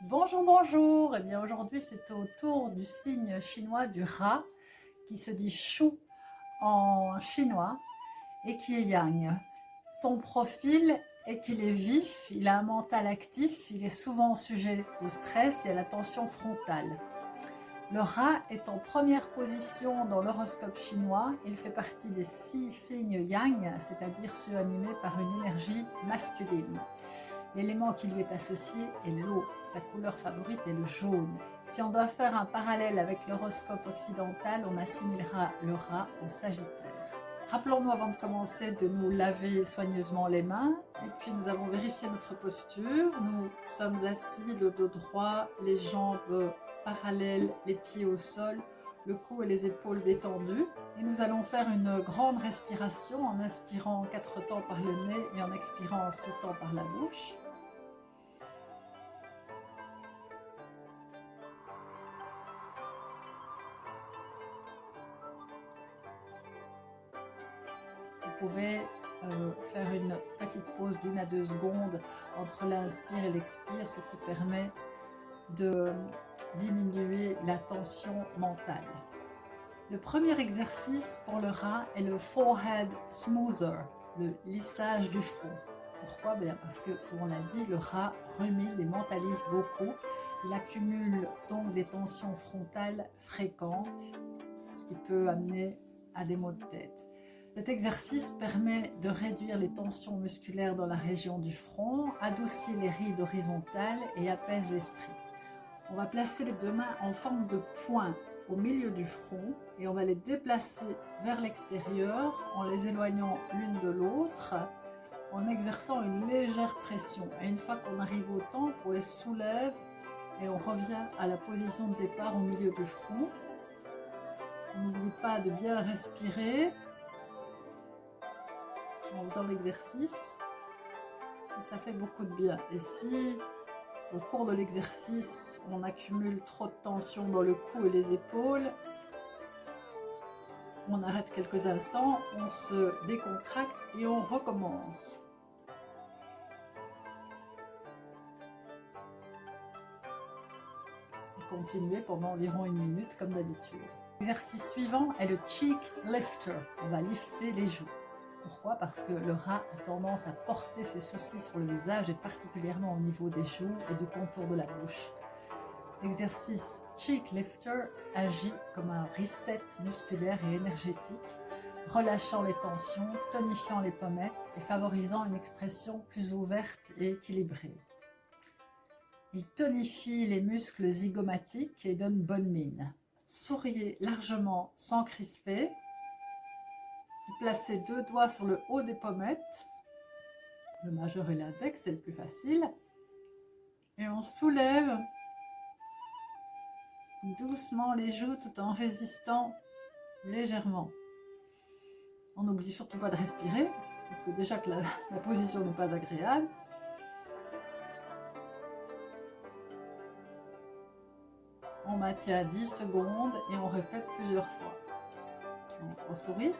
Bonjour, bonjour. Eh bien aujourd'hui c'est au tour du signe chinois du rat qui se dit Shu en chinois et qui est yang. Son profil est qu'il est vif, il a un mental actif, il est souvent sujet au stress et à la tension frontale. Le rat est en première position dans l'horoscope chinois. Il fait partie des 6 signes yang, c'est-à-dire ceux animés par une énergie masculine. L'élément qui lui est associé est l'eau. Sa couleur favorite est le jaune. Si on doit faire un parallèle avec l'horoscope occidental, on assimilera le rat au Sagittaire. Rappelons-nous avant de commencer de nous laver soigneusement les mains. Et puis nous avons vérifié notre posture. Nous sommes assis, le dos droit, les jambes parallèles, les pieds au sol, le cou et les épaules détendus. Et nous allons faire une grande respiration en inspirant 4 temps par le nez et en expirant 6 temps par la bouche. Vous pouvez faire une petite pause d'1 à 2 secondes entre l'inspire et l'expire, ce qui permet de diminuer la tension mentale. Le premier exercice pour le rat est le forehead smoother, le lissage du front. Pourquoi? Bien parce que, comme on l'a dit, le rat rumine et mentalise beaucoup. Il accumule donc des tensions frontales fréquentes, ce qui peut amener à des maux de tête. Cet exercice permet de réduire les tensions musculaires dans la région du front, adoucit les rides horizontales et apaise l'esprit. On va placer les 2 mains en forme de poing au milieu du front et on va les déplacer vers l'extérieur en les éloignant l'une de l'autre, en exerçant une légère pression. Et une fois qu'on arrive au temple, on les soulève et on revient à la position de départ au milieu du front. On n'oublie pas de bien respirer en faisant l'exercice, ça fait beaucoup de bien. Et si au cours de l'exercice on accumule trop de tension dans le cou et les épaules, on arrête quelques instants, on se décontracte et on recommence. Et continuez pendant environ 1 minute comme d'habitude. L'exercice suivant est le cheek lifter. On va lifter les joues. Pourquoi? Parce que le rat a tendance à porter ses soucis sur le visage et particulièrement au niveau des joues et du contour de la bouche. L'exercice cheek lifter agit comme un reset musculaire et énergétique, relâchant les tensions, tonifiant les pommettes et favorisant une expression plus ouverte et équilibrée. Il tonifie les muscles zygomatiques et donne bonne mine. Souriez largement sans crisper. Placez 2 doigts sur le haut des pommettes, le majeur et l'index, c'est le plus facile, et on soulève doucement les joues tout en résistant légèrement. On n'oublie surtout pas de respirer, parce que déjà que la position n'est pas agréable. On maintient 10 secondes et on répète plusieurs fois. Donc on sourit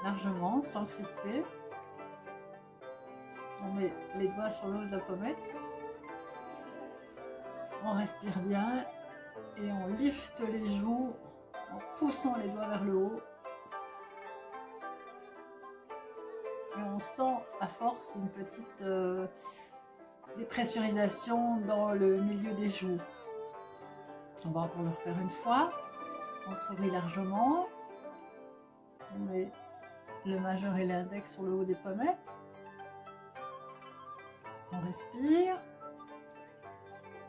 largement, sans crisper. On met les doigts sur le haut de la pommette. On respire bien et on lifte les joues en poussant les doigts vers le haut. Et on sent à force une petite dépressurisation dans le milieu des joues. On va encore le refaire une fois. On sourit largement. On met le majeur et l'index sur le haut des pommettes. On respire.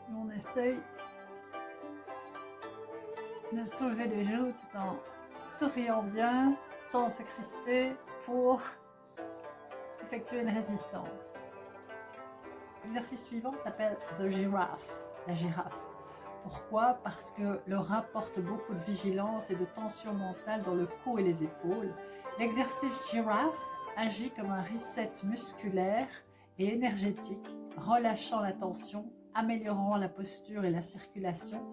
Et on essaye de soulever les joues tout en souriant bien, sans se crisper, pour effectuer une résistance. L'exercice suivant s'appelle The Giraffe, la girafe. Pourquoi? Parce que le rat porte beaucoup de vigilance et de tension mentale dans le cou et les épaules. L'exercice girafe agit comme un reset musculaire et énergétique, relâchant la tension, améliorant la posture et la circulation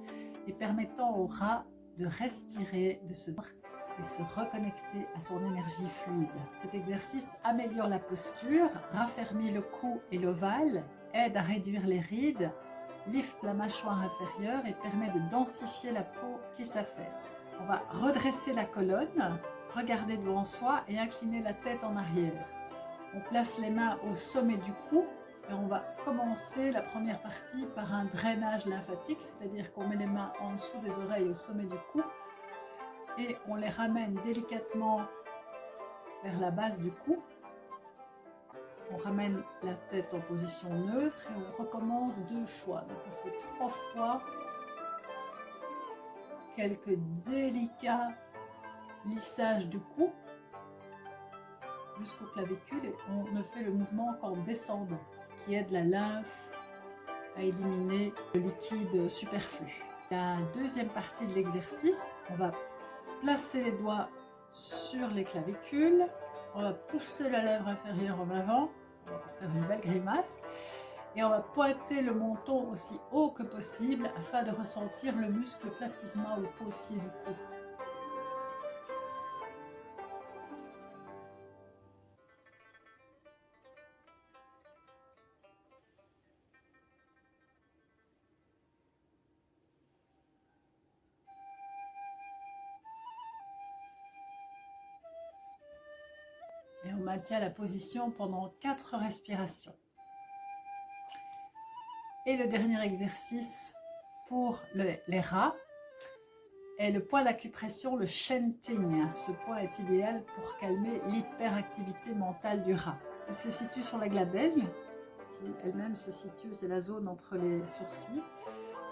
et permettant au rat de respirer, de se et se reconnecter à son énergie fluide. Cet exercice améliore la posture, raffermit le cou et l'ovale, aide à réduire les rides lift la mâchoire inférieure et permet de densifier la peau qui s'affaisse. On va redresser la colonne, regarder devant soi et incliner la tête en arrière. On place les mains au sommet du cou et on va commencer la première partie par un drainage lymphatique, c'est-à-dire qu'on met les mains en dessous des oreilles au sommet du cou et on les ramène délicatement vers la base du cou. On ramène la tête en position neutre et on recommence 2 fois. Donc on fait 3 fois quelques délicats lissages du cou jusqu'au clavicule et on ne fait le mouvement qu'en descendant, qui aide la lymphe à éliminer le liquide superflu. La deuxième partie de l'exercice, on va placer les doigts sur les clavicules, on va pousser la lèvre inférieure en avant, on va encore faire une belle grimace, et on va pointer le menton aussi haut que possible afin de ressentir le muscle platysma ou paussier du cou. Et on maintient la position pendant 4 respirations. Et le dernier exercice pour les rats est le point d'acupression, le shenting. Ce point est idéal pour calmer l'hyperactivité mentale du rat. Il se situe sur la glabelle, qui elle-même se situe, c'est la zone entre les sourcils.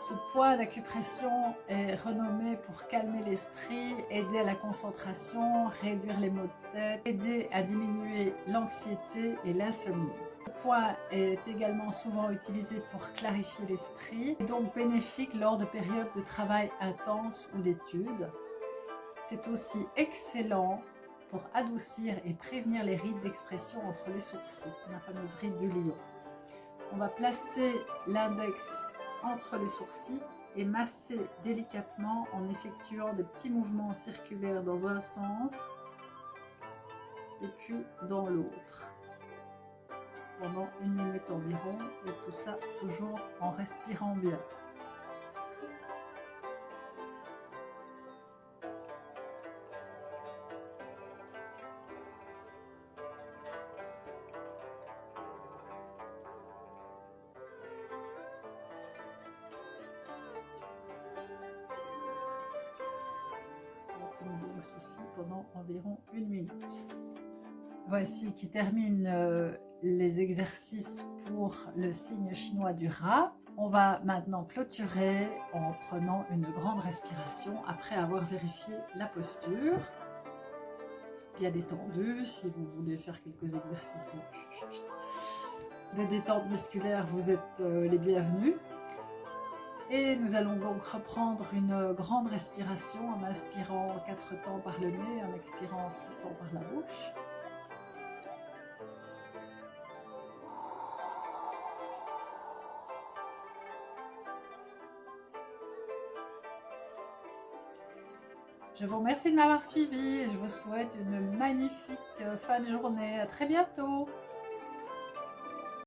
Ce point d'acupression est renommé pour calmer l'esprit, aider à la concentration, réduire les maux de tête, aider à diminuer l'anxiété et l'insomnie. Ce point est également souvent utilisé pour clarifier l'esprit et donc bénéfique lors de périodes de travail intense ou d'études. C'est aussi excellent pour adoucir et prévenir les rides d'expression entre les sourcils, la fameuse ride du lion. On va placer l'index entre les sourcils et masser délicatement en effectuant des petits mouvements circulaires dans un sens et puis dans l'autre pendant 1 minute environ, et tout ça toujours en respirant bien. Ceci pendant environ 1 minute. Voici qui termine les exercices pour le signe chinois du rat. On va maintenant clôturer en prenant une grande respiration après avoir vérifié la posture, bien détendue. Si vous voulez faire quelques exercices de détente musculaire, vous êtes les bienvenus. Et nous allons donc reprendre une grande respiration en inspirant 4 temps par le nez, en expirant 6 temps par la bouche. Je vous remercie de m'avoir suivi et je vous souhaite une magnifique fin de journée. À très bientôt.